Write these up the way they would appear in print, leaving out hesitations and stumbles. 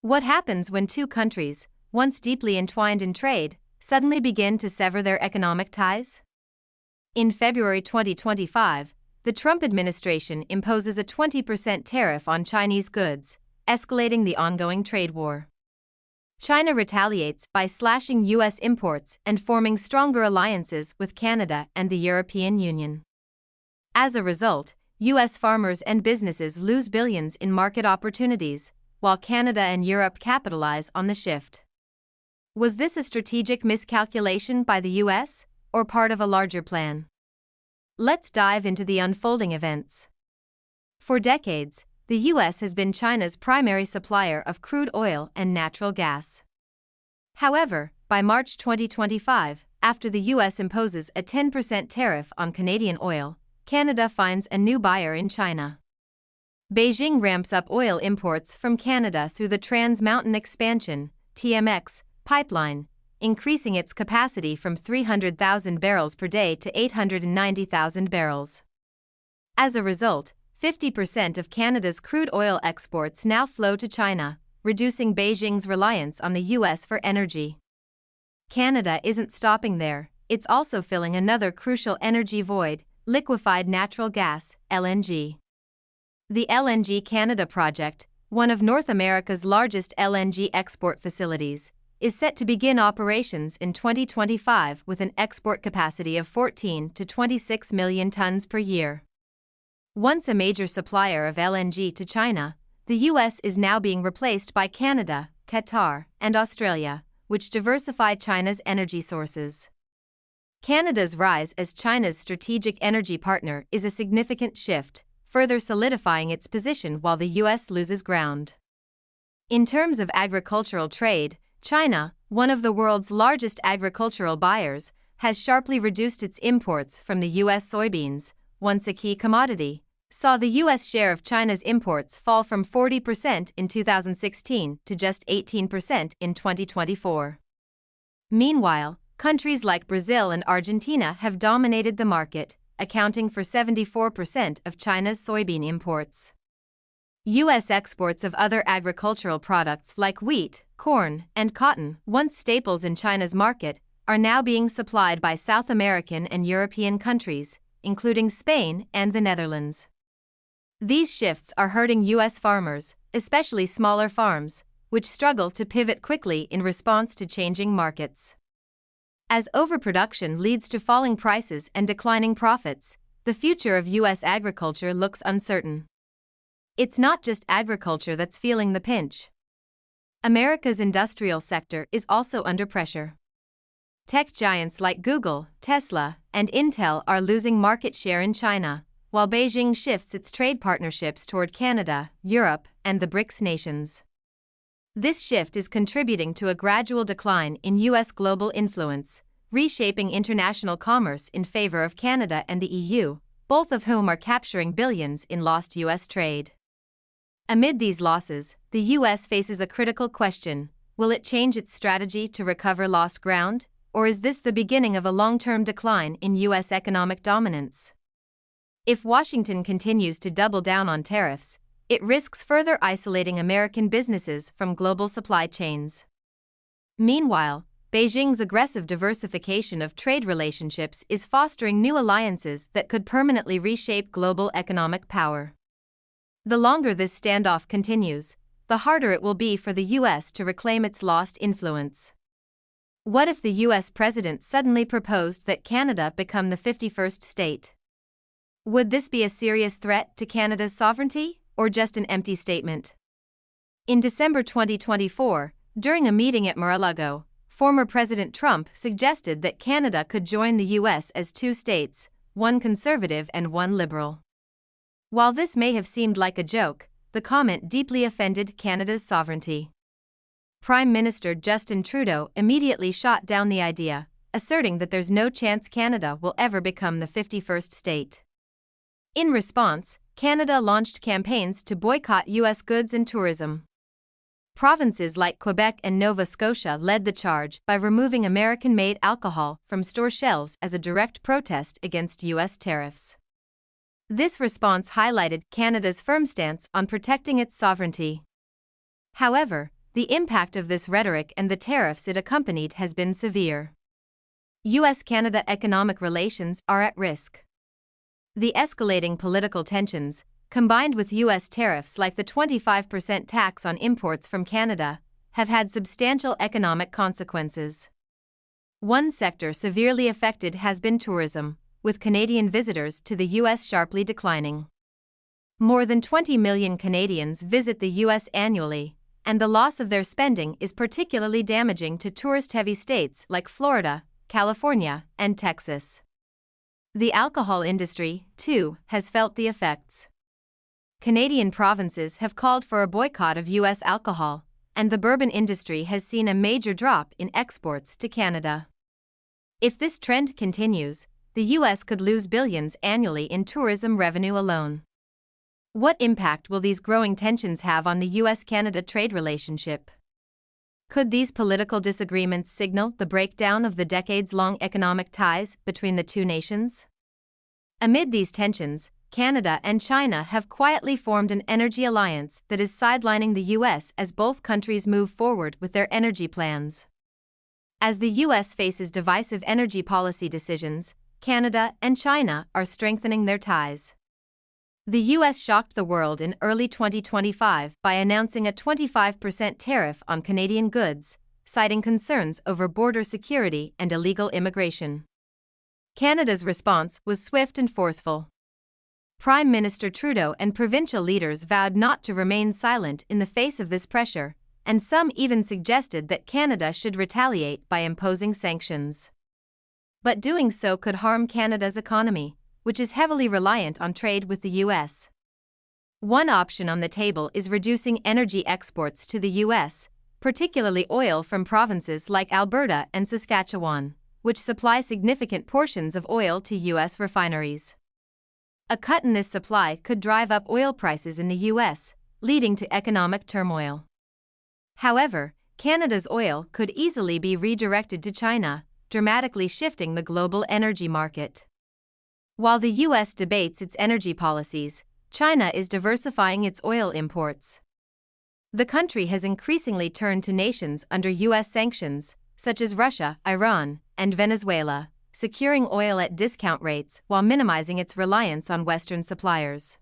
What happens when two countries, once deeply entwined in trade, suddenly begin to sever their economic ties? In February 2025, the Trump administration imposes a 20% tariff on Chinese goods, escalating the ongoing trade war. China retaliates by slashing U.S. imports and forming stronger alliances with Canada and the European Union. As a result, U.S. farmers and businesses lose billions in market opportunities, while Canada and Europe capitalize on the shift. Was this a strategic miscalculation by the U.S., or part of a larger plan? Let's dive into the unfolding events. For decades, the U.S. has been China's primary supplier of crude oil and natural gas. However, by March 2025, after the U.S. imposes a 10% tariff on Canadian oil, Canada finds a new buyer in China. Beijing ramps up oil imports from Canada through the Trans Mountain Expansion (TMX) pipeline, increasing its capacity from 300,000 barrels per day to 890,000 barrels. As a result, 50% of Canada's crude oil exports now flow to China, reducing Beijing's reliance on the U.S. for energy. Canada isn't stopping there, it's also filling another crucial energy void: liquefied natural gas, LNG. The LNG Canada project, one of North America's largest LNG export facilities, is set to begin operations in 2025 with an export capacity of 14 to 26 million tons per year. Once a major supplier of LNG to China, the U.S. is now being replaced by Canada, Qatar, and Australia, which diversify China's energy sources. Canada's rise as China's strategic energy partner is a significant shift, further solidifying its position while the U.S. loses ground. In terms of agricultural trade, China, one of the world's largest agricultural buyers, has sharply reduced its imports from the U.S. Soybeans, once a key commodity, saw the U.S. share of China's imports fall from 40% in 2016 to just 18% in 2024. Meanwhile, countries like Brazil and Argentina have dominated the market, accounting for 74% of China's soybean imports. U.S. exports of other agricultural products like wheat, corn, and cotton, once staples in China's market, are now being supplied by South American and European countries, including Spain and the Netherlands. These shifts are hurting U.S. farmers, especially smaller farms, which struggle to pivot quickly in response to changing markets. As overproduction leads to falling prices and declining profits, the future of U.S. agriculture looks uncertain. It's not just agriculture that's feeling the pinch. America's industrial sector is also under pressure. Tech giants like Google, Tesla, and Intel are losing market share in China, while Beijing shifts its trade partnerships toward Canada, Europe, and the BRICS nations. This shift is contributing to a gradual decline in U.S. global influence, reshaping international commerce in favor of Canada and the EU, both of whom are capturing billions in lost U.S. trade. Amid these losses, the U.S. faces a critical question: will it change its strategy to recover lost ground, or is this the beginning of a long-term decline in U.S. economic dominance? If Washington continues to double down on tariffs, it risks further isolating American businesses from global supply chains. Meanwhile, Beijing's aggressive diversification of trade relationships is fostering new alliances that could permanently reshape global economic power. The longer this standoff continues, the harder it will be for the U.S. to reclaim its lost influence. What if the U.S. president suddenly proposed that Canada become the 51st state? Would this be a serious threat to Canada's sovereignty, or just an empty statement? In December 2024, during a meeting at Mar-a-Lago, former President Trump suggested that Canada could join the U.S. as two states, one conservative and one liberal. While this may have seemed like a joke, the comment deeply offended Canada's sovereignty. Prime Minister Justin Trudeau immediately shot down the idea, asserting that there's no chance Canada will ever become the 51st state. In response, Canada launched campaigns to boycott U.S. goods and tourism. Provinces like Quebec and Nova Scotia led the charge by removing American-made alcohol from store shelves as a direct protest against U.S. tariffs. This response highlighted Canada's firm stance on protecting its sovereignty. However, The impact of this rhetoric and the tariffs it accompanied has been severe. US-Canada economic relations are at risk. The escalating political tensions, combined with US tariffs like the 25% tax on imports from Canada, have had substantial economic consequences. One sector severely affected has been tourism, with Canadian visitors to the US sharply declining. More than 20 million Canadians visit the US annually, and the loss of their spending is particularly damaging to tourist-heavy states like Florida, California, and Texas. The alcohol industry, too, has felt the effects. Canadian provinces have called for a boycott of US alcohol, and the bourbon industry has seen a major drop in exports to Canada. If this trend continues, the US could lose billions annually in tourism revenue alone. What impact will these growing tensions have on the US-Canada trade relationship? Could these political disagreements signal the breakdown of the decades-long economic ties between the two nations? Amid these tensions, Canada and China have quietly formed an energy alliance that is sidelining the US as both countries move forward with their energy plans. As the US faces divisive energy policy decisions, Canada and China are strengthening their ties. The US shocked the world in early 2025 by announcing a 25% tariff on Canadian goods, citing concerns over border security and illegal immigration. Canada's response was swift and forceful. Prime Minister Trudeau and provincial leaders vowed not to remain silent in the face of this pressure, and some even suggested that Canada should retaliate by imposing sanctions. But doing so could harm Canada's economy, which is heavily reliant on trade with the US. One option on the table is reducing energy exports to the US, particularly oil from provinces like Alberta and Saskatchewan, which supply significant portions of oil to US refineries. A cut in this supply could drive up oil prices in the US, leading to economic turmoil. However, Canada's oil could easily be redirected to China, dramatically shifting the global energy market. While the US debates its energy policies, China is diversifying its oil imports. The country has increasingly turned to nations under US sanctions, such as Russia, Iran, and Venezuela, securing oil at discount rates while minimizing its reliance on Western suppliers.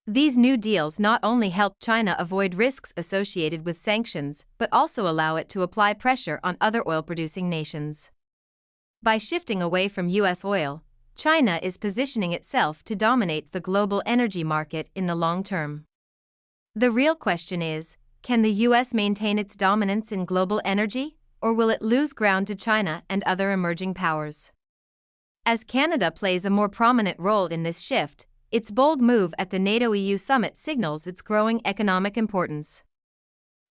These new deals not only help China avoid risks associated with sanctions but also allow it to apply pressure on other oil-producing nations. By shifting away from US oil, China is positioning itself to dominate the global energy market in the long term. The real question is, can the US maintain its dominance in global energy, or will it lose ground to China and other emerging powers? As Canada plays a more prominent role in this shift, its bold move at the NATO-EU summit signals its growing economic importance.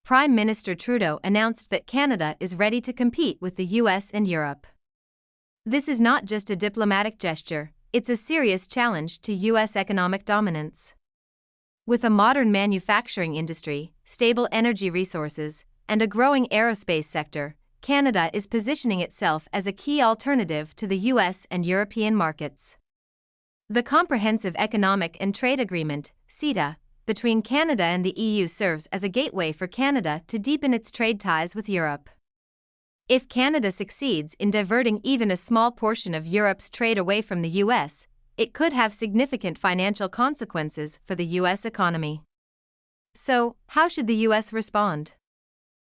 Prime Minister Trudeau announced that Canada is ready to compete with the US and Europe. This is not just a diplomatic gesture, it's a serious challenge to US economic dominance. With a modern manufacturing industry, stable energy resources, and a growing aerospace sector, Canada is positioning itself as a key alternative to the US and European markets. The Comprehensive Economic and Trade Agreement, CETA, between Canada and the EU serves as a gateway for Canada to deepen its trade ties with Europe. If Canada succeeds in diverting even a small portion of Europe's trade away from the US, it could have significant financial consequences for the US economy. So, how should the US respond?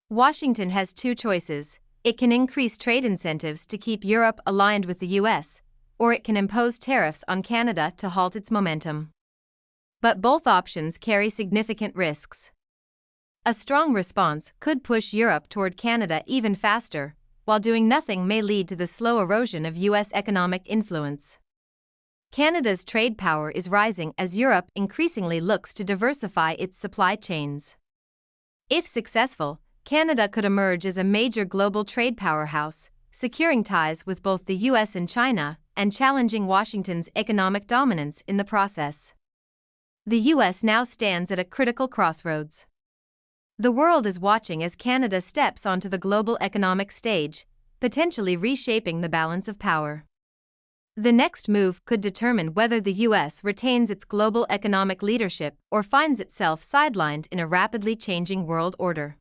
Washington has two choices. It can increase trade incentives to keep Europe aligned with the US, or it can impose tariffs on Canada to halt its momentum. But both options carry significant risks. A strong response could push Europe toward Canada even faster, while doing nothing may lead to the slow erosion of US economic influence. Canada's trade power is rising as Europe increasingly looks to diversify its supply chains. If successful, Canada could emerge as a major global trade powerhouse, securing ties with both the US and China, and challenging Washington's economic dominance in the process. The US now stands at a critical crossroads. The world is watching as Canada steps onto the global economic stage, potentially reshaping the balance of power. The next move could determine whether the US retains its global economic leadership or finds itself sidelined in a rapidly changing world order.